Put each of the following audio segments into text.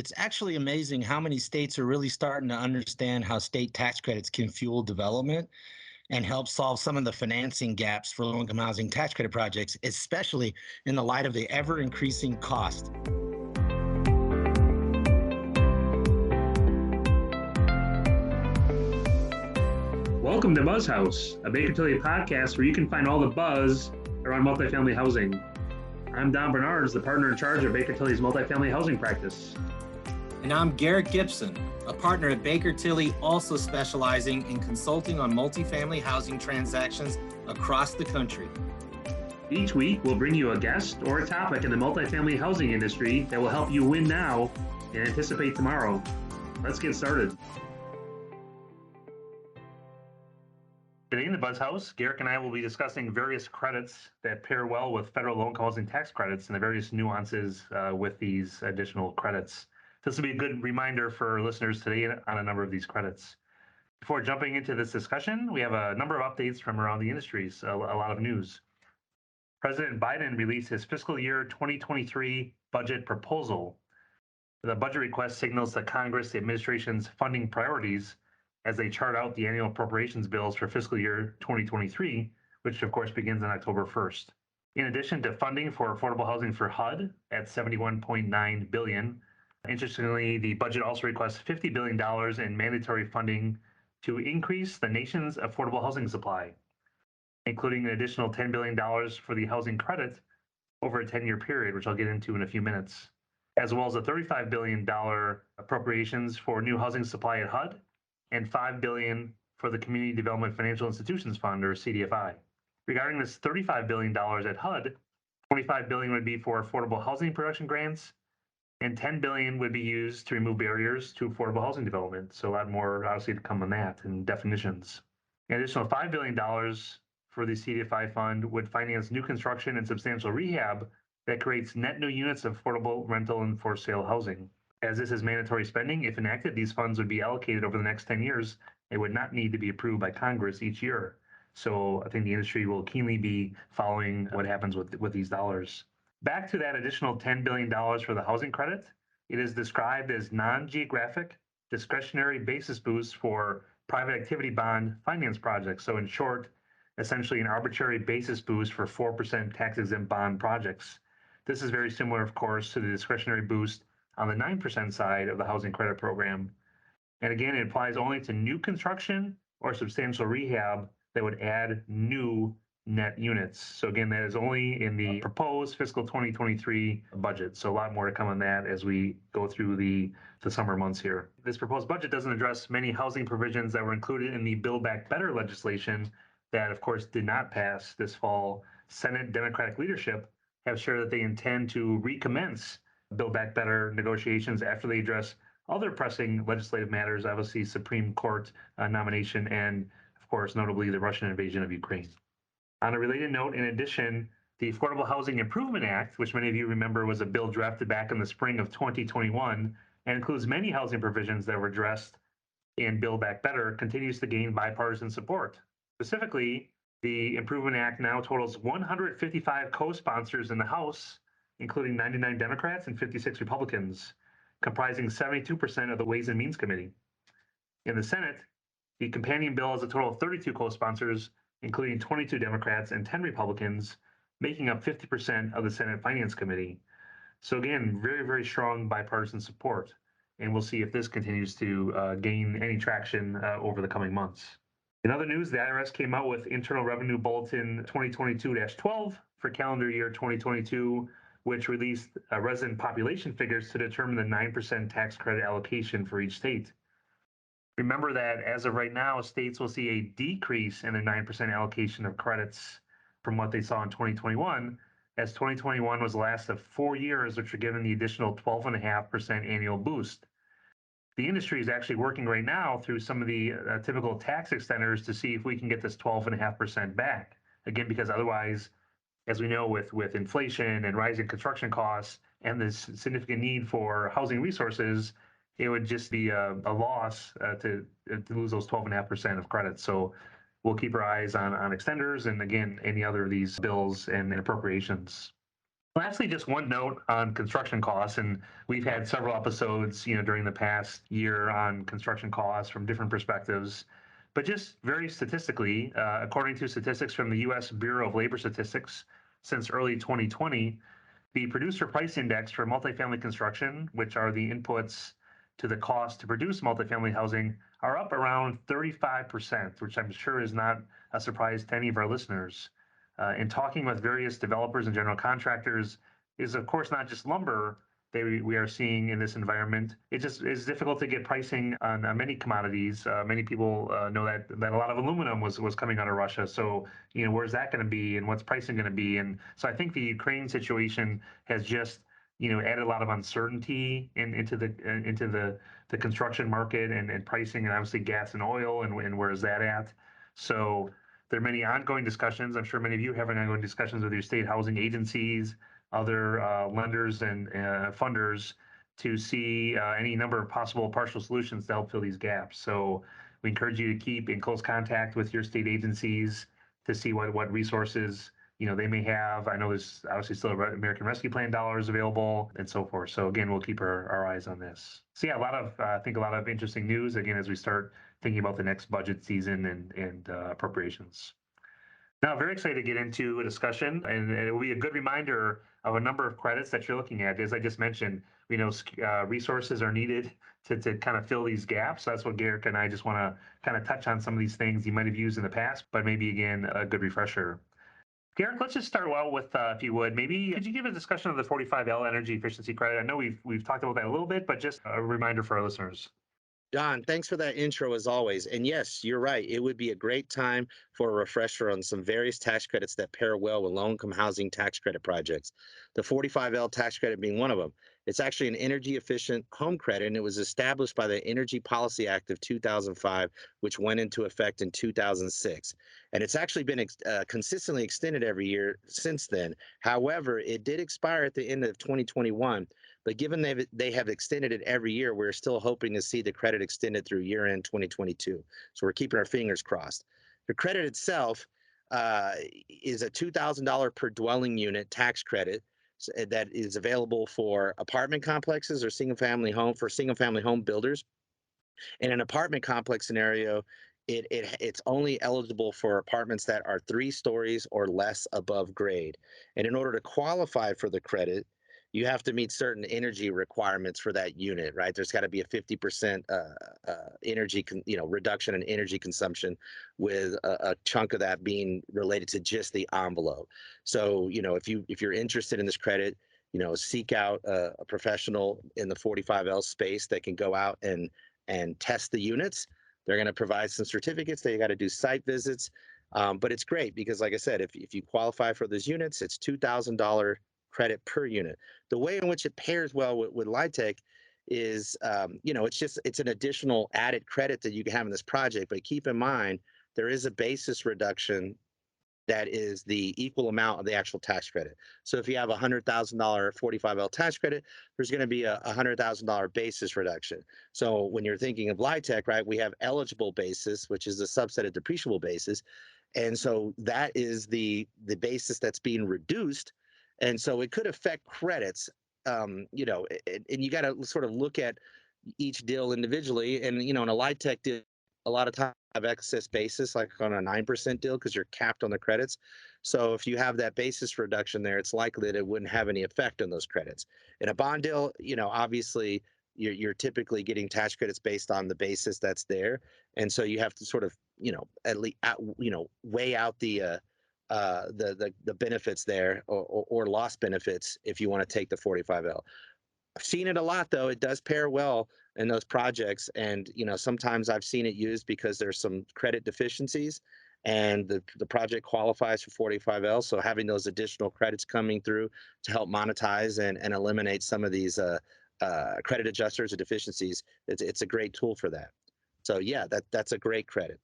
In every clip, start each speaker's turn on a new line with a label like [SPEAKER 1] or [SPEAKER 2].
[SPEAKER 1] It's actually amazing how many states are really starting to understand how state tax credits can fuel development and help solve some of the financing gaps for low-income housing tax credit projects, especially in the light of the ever-increasing cost.
[SPEAKER 2] Welcome to BuzzHouse, a Baker Tilly podcast where you can find all the buzz around multifamily housing. I'm Don Bernards, the partner in charge of Baker Tilly's multifamily housing practice.
[SPEAKER 3] And I'm Garrick Gibson, a partner at Baker Tilly, also specializing in consulting on multifamily housing transactions across the country.
[SPEAKER 2] Each week, we'll bring you a guest or a topic in the multifamily housing industry that will help you win now and anticipate tomorrow. Let's get started. Today in the BuzzHouse, Garrick and I will be discussing various credits that pair well with federal low-income housing tax credits and the various nuances with these additional credits. This will be a good reminder for listeners today on a number of these credits. Before jumping into this discussion, we have a number of updates from around the industries, a lot of news. President Biden released his fiscal year 2023 budget proposal. The budget request signals that Congress, the administration's funding priorities as they chart out the annual appropriations bills for fiscal year 2023, which of course begins on October 1st. In addition to funding for affordable housing for HUD at $71.9 billion, interestingly, the budget also requests $50 billion in mandatory funding to increase the nation's affordable housing supply, including an additional $10 billion for the housing credit over a 10-year period, which I'll get into in a few minutes, as well as a $35 billion appropriations for new housing supply at HUD and $5 billion for the Community Development Financial Institutions Fund, or CDFI. Regarding this $35 billion at HUD, $25 billion would be for affordable housing production grants, and $10 billion would be used to remove barriers to affordable housing development. So a lot more obviously to come on that and definitions. An additional $5 billion for the CDFI fund would finance new construction and substantial rehab that creates net new units of affordable rental and for sale housing. As this is mandatory spending, if enacted, these funds would be allocated over the next 10 years. They would not need to be approved by Congress each year. So I think the industry will keenly be following what happens with these dollars. Back to that additional $10 billion for the housing credit, it is described as non-geographic discretionary basis boosts for private activity bond finance projects. So in short, essentially an arbitrary basis boost for 4% tax-exempt bond projects. This is very similar, of course, to the discretionary boost on the 9% side of the housing credit program. And again, it applies only to new construction or substantial rehab that would add new net units. So again, that is only in the proposed fiscal 2023 budget. So a lot more to come on that as we go through the summer months here. This proposed budget doesn't address many housing provisions that were included in the Build Back Better legislation that, of course, did not pass this fall. Senate Democratic leadership have shared that they intend to recommence Build Back Better negotiations after they address other pressing legislative matters, obviously Supreme Court nomination, and of course, notably the Russian invasion of Ukraine. On a related note, in addition, the Affordable Housing Improvement Act, which many of you remember was a bill drafted back in the spring of 2021 and includes many housing provisions that were addressed in Build Back Better, continues to gain bipartisan support. Specifically, the Improvement Act now totals 155 co-sponsors in the House, including 99 Democrats and 56 Republicans, comprising 72% of the Ways and Means Committee. In the Senate, the companion bill has a total of 32 co-sponsors, including 22 Democrats and 10 Republicans, making up 50% of the Senate Finance Committee. So again, very, very strong bipartisan support. And we'll see if this continues to gain any traction over the coming months. In other news, the IRS came out with Internal Revenue Bulletin 2022-12 for calendar year 2022, which released resident population figures to determine the 9% tax credit allocation for each state. Remember that as of right now, states will see a decrease in the 9% allocation of credits from what they saw in 2021, as 2021 was the last of 4 years which were given the additional 12.5% annual boost. The industry is actually working right now through some of the typical tax extenders to see if we can get this 12.5% back. Again, because otherwise, as we know, with inflation and rising construction costs and this significant need for housing resources, it would just be a loss to lose those 12.5% of credit. So we'll keep our eyes on extenders and, again, any other of these bills and appropriations. Lastly, just one note on construction costs, and we've had several episodes, during the past year on construction costs from different perspectives. But just very statistically, according to statistics from the U.S. Bureau of Labor Statistics, since early 2020, the producer price index for multifamily construction, which are the inputs to the cost to produce multifamily housing, are up around 35%, which I'm sure is not a surprise to any of our listeners. In talking with various developers and general contractors, is of course not just lumber that we are seeing in this environment. It just is difficult to get pricing on many commodities. Many people know that a lot of aluminum was coming out of Russia. So where's that going to be, and what's pricing going to be? And so I think the Ukraine situation has just added a lot of uncertainty into the construction market and pricing, and obviously gas and oil, and where is that at? So there are many ongoing discussions. I'm sure many of you have ongoing discussions with your state housing agencies, other lenders and funders to see any number of possible partial solutions to help fill these gaps. So we encourage you to keep in close contact with your state agencies to see what resources they may have. I know there's obviously still American Rescue Plan dollars available and so forth. So again, we'll keep our eyes on this. So yeah, I think a lot of interesting news again as we start thinking about the next budget season and appropriations. Now, very excited to get into a discussion, and it will be a good reminder of a number of credits that you're looking at. As I just mentioned, we know resources are needed to kind of fill these gaps. So that's what Garrick and I just want to kind of touch on some of these things you might have used in the past, but maybe again, a good refresher. Garrick, let's just start well with, if you would, maybe could you give a discussion of the 45L energy efficiency credit? I know we've talked about that a little bit, but just a reminder for our listeners.
[SPEAKER 1] Don, thanks for that intro as always. And yes, you're right. It would be a great time for a refresher on some various tax credits that pair well with low-income housing tax credit projects. The 45L tax credit being one of them. It's actually an energy efficient home credit, and it was established by the Energy Policy Act of 2005, which went into effect in 2006. And it's actually been consistently extended every year since then. However, it did expire at the end of 2021. But given they have extended it every year, we're still hoping to see the credit extended through year end 2022. So we're keeping our fingers crossed. The credit itself is a $2,000 per dwelling unit tax credit that is available for apartment complexes or single family home builders. In an apartment complex scenario, it's only eligible for apartments that are 3 stories or less above grade. And in order to qualify for the credit, you have to meet certain energy requirements for that unit, right? There's got to be a 50% energy, reduction in energy consumption, with a chunk of that being related to just the envelope. So, if you're interested in this credit, seek out a professional in the 45L space that can go out and test the units. They're going to provide some certificates. They got to do site visits. But it's great because, like I said, if you qualify for those units, it's $2,000 credit per unit. The way in which it pairs well with LIHTC is, it's an additional added credit that you can have in this project. But keep in mind, there is a basis reduction that is the equal amount of the actual tax credit. So if you have a $100,000 45L tax credit, there's going to be a $100,000 basis reduction. So when you're thinking of LIHTC, right, we have eligible basis, which is a subset of depreciable basis. And so that is the basis that's being reduced. And so it could affect credits, and you got to sort of look at each deal individually. And, in a LIHTC deal, a lot of times have excess basis, like on a 9% deal, because you're capped on the credits. So if you have that basis reduction there, it's likely that it wouldn't have any effect on those credits. In a bond deal, obviously you're typically getting tax credits based on the basis that's there, and so you have to sort of, at least, weigh out the benefits there, or lost benefits if you want to take the 45L. I've seen it a lot, though. It does pair well in those projects. And, sometimes I've seen it used because there's some credit deficiencies and the project qualifies for 45L. So having those additional credits coming through to help monetize and eliminate some of these credit adjusters or deficiencies, it's a great tool for that. So yeah, that's a great credit.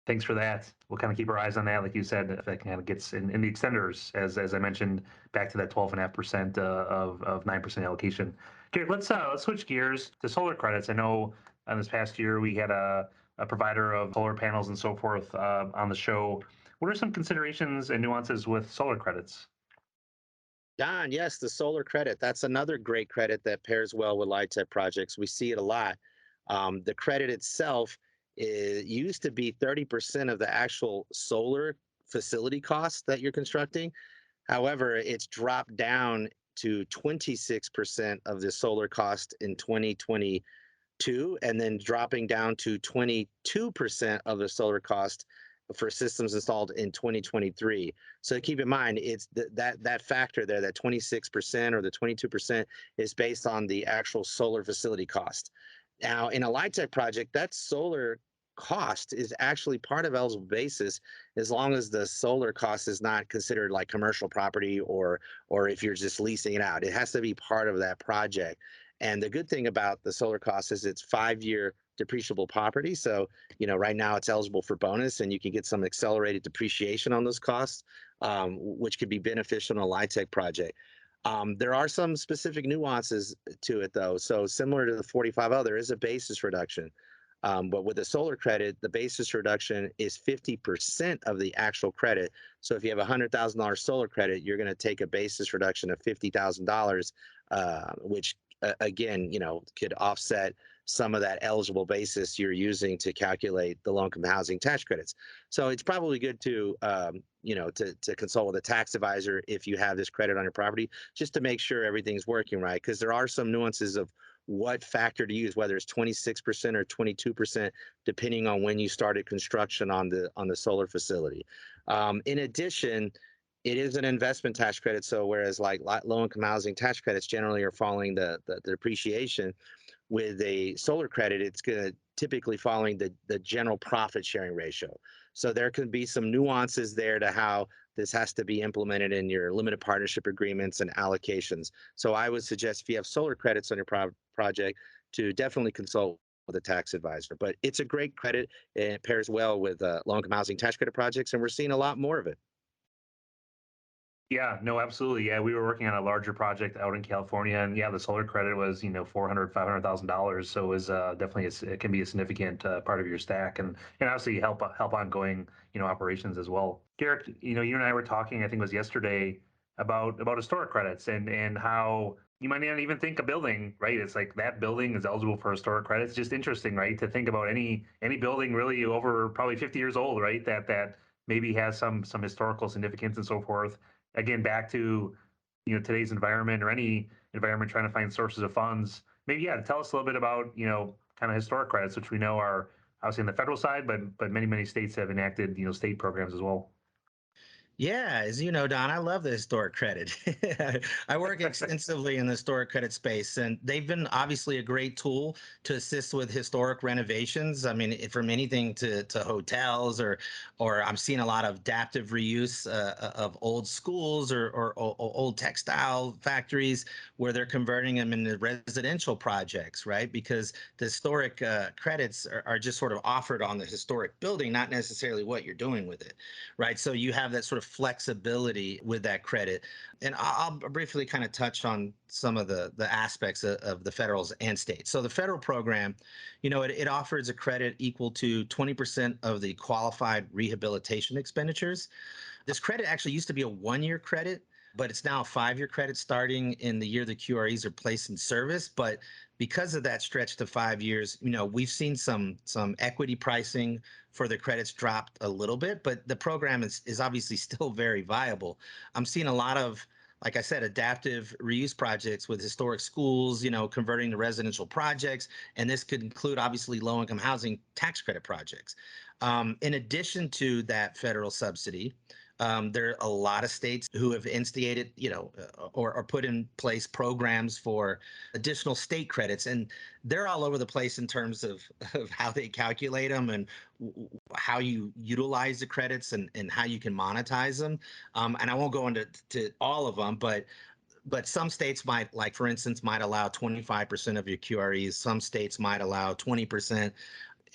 [SPEAKER 2] Thanks for that. We'll kind of keep our eyes on that, like you said, if that kind of gets in the extenders, as I mentioned, back to that 12.5% of 9% allocation. Okay, let's switch gears to solar credits. I know this past year we had a provider of solar panels and so forth on the show. What are some considerations and nuances with solar credits?
[SPEAKER 1] Don, yes, the solar credit. That's another great credit that pairs well with LIHTC projects. We see it a lot. The credit itself used to be 30% of the actual solar facility costs that you're constructing. However, it's dropped down to 26% of the solar cost in 2022, and then dropping down to 22% of the solar cost for systems installed in 2023. So keep in mind, it's that factor there, that 26% or the 22% is based on the actual solar facility cost. Now, in a LIHTC project, that solar cost is actually part of eligible basis as long as the solar cost is not considered like commercial property or if you're just leasing it out. It has to be part of that project. And the good thing about the solar cost is it's 5-year depreciable property. So, right now it's eligible for bonus and you can get some accelerated depreciation on those costs, which could be beneficial in a LIHTC project. There are some specific nuances to it, though. So similar to the 45L, there is a basis reduction. But with the solar credit, the basis reduction is 50% of the actual credit. So if you have a $100,000 solar credit, you're going to take a basis reduction of $50,000, which again, could offset some of that eligible basis you're using to calculate the low-income housing tax credits. So it's probably good to to consult with a tax advisor if you have this credit on your property, just to make sure everything's working right. Because there are some nuances of what factor to use, whether it's 26% or 22%, depending on when you started construction on the solar facility. In addition, it is an investment tax credit. So whereas like low-income housing tax credits generally are following the depreciation, with a solar credit, it's going to typically following the general profit sharing ratio. So there can be some nuances there to how this has to be implemented in your limited partnership agreements and allocations. So I would suggest if you have solar credits on your project to definitely consult with a tax advisor. But it's a great credit and it pairs well with low-income housing tax credit projects, and we're seeing a lot more of it.
[SPEAKER 2] Yeah, no, absolutely. Yeah, we were working on a larger project out in California, and yeah, the solar credit was $400,000, $500,000. So it was definitely it can be a significant part of your stack, and obviously help ongoing operations as well. Garrick, you and I were talking, I think it was yesterday, about historic credits and how you might not even think a building, right? It's like that building is eligible for historic credits. It's just interesting, right, to think about any building really over probably 50 years old, right? That maybe has some historical significance and so forth. Again, back to today's environment or any environment trying to find sources of funds. Maybe tell us a little bit about kind of historic credits, which we know are obviously on the federal side, but many states have enacted state programs as well.
[SPEAKER 1] Yeah, as you know, Don, I love the historic credit. I work extensively in the historic credit space, and they've been obviously a great tool to assist with historic renovations. I mean, from anything to hotels, or I'm seeing a lot of adaptive reuse of old schools or old textile factories where they're converting them into residential projects, right? Because the historic credits are just sort of offered on the historic building, not necessarily what you're doing with it, right? So you have that sort of flexibility with that credit. And I'll briefly kind of touch on some of the aspects of the federals and states. So the federal program, it offers a credit equal to 20% of the qualified rehabilitation expenditures. This credit actually used to be a 1-year credit, but it's now a 5-year credit starting in the year the QREs are placed in service. But because of that stretch to 5 years, we've seen some equity pricing for the credits dropped a little bit, but the program is obviously still very viable. I'm seeing a lot of, like I said, adaptive reuse projects with historic schools, converting to residential projects, and this could include obviously low-income housing tax credit projects. In addition to that federal subsidy, there are a lot of states who have instigated, or put in place programs for additional state credits, and they're all over the place in terms of how they calculate them and how you utilize the credits and how you can monetize them. And I won't go into all of them, but some states might, like for instance, might allow 25% of your QREs. Some states might allow 20%.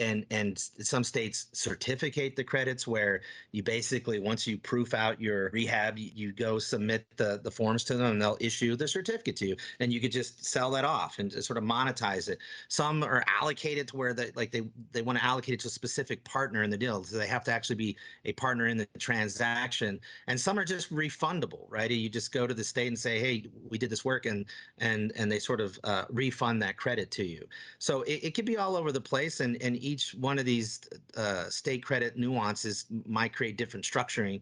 [SPEAKER 1] and some states certificate the credits where you basically, once you proof out your rehab, you go submit the forms to them and they'll issue the certificate to you, and you could just sell that off and just sort of monetize it. Some are allocated to where they want to allocate it to a specific partner in the deal, so they have to actually be a partner in the transaction. And some are just refundable, right? You just go to the state and say, hey, we did this work, and they sort of refund that credit to you. So it could be all over the place, and each one of these state credit nuances might create different structuring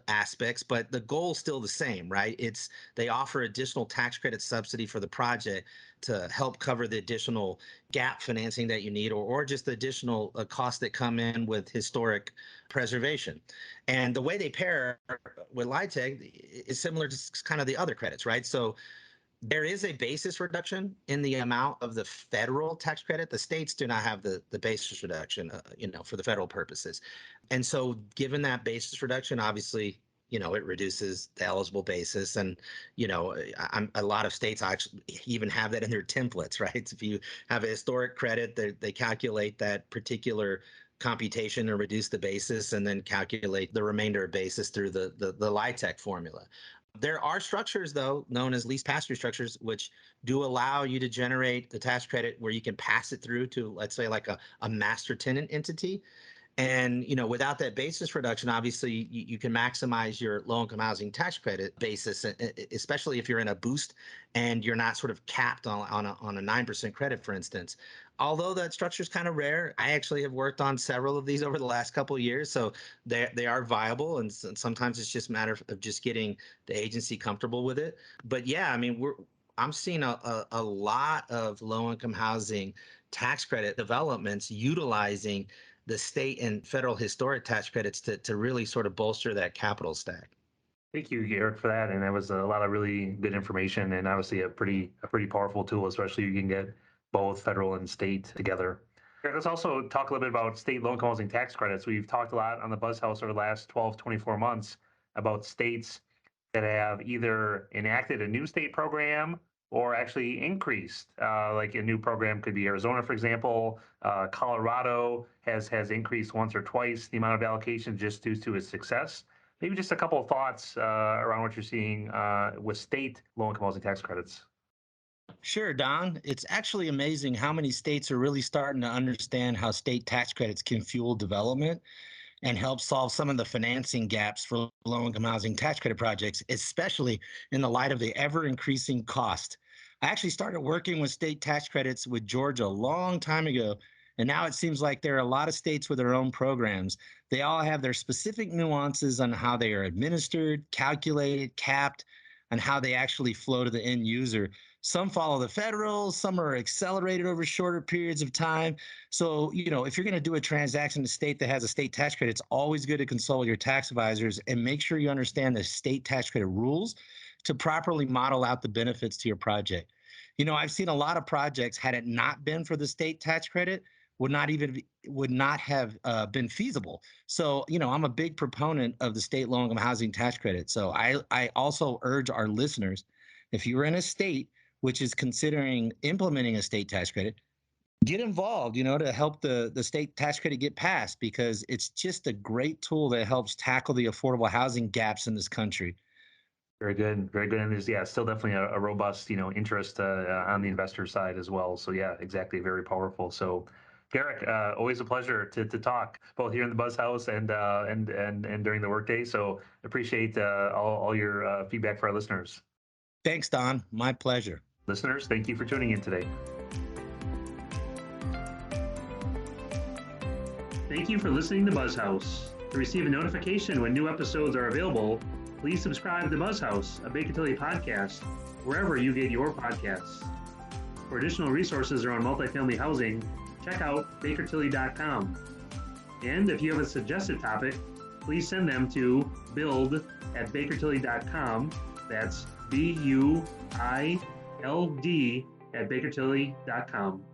[SPEAKER 1] aspects, but the goal is still the same, right? It's they offer additional tax credit subsidy for the project to help cover the additional gap financing that you need, or just the additional costs that come in with historic preservation. And the way they pair with LIHTC is similar to kind of the other credits, right? So there is a basis reduction in the amount of the federal tax credit. The states do not have the basis reduction, for the federal purposes. And so given that basis reduction, obviously, it reduces the eligible basis. And, a lot of states actually even have that in their templates, right? So if you have a historic credit, they calculate that particular computation to reduce the basis and then calculate the remainder of basis through the LIHTC formula. There are structures, though, known as lease pass-through structures, which do allow you to generate the tax credit where you can pass it through to, let's say, like a master tenant entity. And, without that basis reduction, obviously, you can maximize your low-income housing tax credit basis, especially if you're in a boost and you're not sort of capped on a 9% credit, for instance. Although that structure is kind of rare, I actually have worked on several of these over the last couple of years, so they are viable, and sometimes it's just a matter of just getting the agency comfortable with it. But yeah, I mean, I'm seeing a lot of low-income housing tax credit developments utilizing the state and federal historic tax credits to really sort of bolster that capital stack.
[SPEAKER 2] Thank you, Garrick, for that. And that was a lot of really good information, and obviously a pretty powerful tool, especially you can get both federal and state together. Let's also talk a little bit about state low-income housing tax credits. We've talked a lot on the BuzzHouse over the last 12, 24 months about states that have either enacted a new state program or actually increased. Like a new program could be Arizona, for example. Colorado has increased once or twice the amount of allocation just due to its success. Maybe just a couple of thoughts around what you're seeing with state low-income housing tax credits.
[SPEAKER 1] Sure, Don. It's actually amazing how many states are really starting to understand how state tax credits can fuel development and help solve some of the financing gaps for low-income housing tax credit projects, especially in the light of the ever-increasing cost. I actually started working with state tax credits with Georgia a long time ago, and now it seems like there are a lot of states with their own programs. They all have their specific nuances on how they are administered, calculated, capped, and how they actually flow to the end user. Some follow the federal, some are accelerated over shorter periods of time. So, if you're going to do a transaction in a state that has a state tax credit, it's always good to consult with your tax advisors and make sure you understand the state tax credit rules to properly model out the benefits to your project. I've seen a lot of projects, had it not been for the state tax credit, would not have been feasible. So, I'm a big proponent of the state low-income housing tax credit. So I also urge our listeners, if you're in a state which is considering implementing a state tax credit, get involved, to help the state tax credit get passed, because it's just a great tool that helps tackle the affordable housing gaps in this country.
[SPEAKER 2] Very good, very good. And there's still definitely a robust interest on the investor side as well. So yeah, exactly, very powerful. So Garrick, always a pleasure to talk both here in the BuzzHouse and during the workday. So appreciate all your feedback for our listeners.
[SPEAKER 1] Thanks, Don. My pleasure.
[SPEAKER 2] Listeners, thank you for tuning in today. Thank you for listening to BuzzHouse. To receive a notification when new episodes are available, please subscribe to BuzzHouse, a Baker Tilly podcast, wherever you get your podcasts. For additional resources around multifamily housing, check out bakertilly.com. And if you have a suggested topic, please send them to build@bakertilly.com. That's BUILD@bakertilly.com.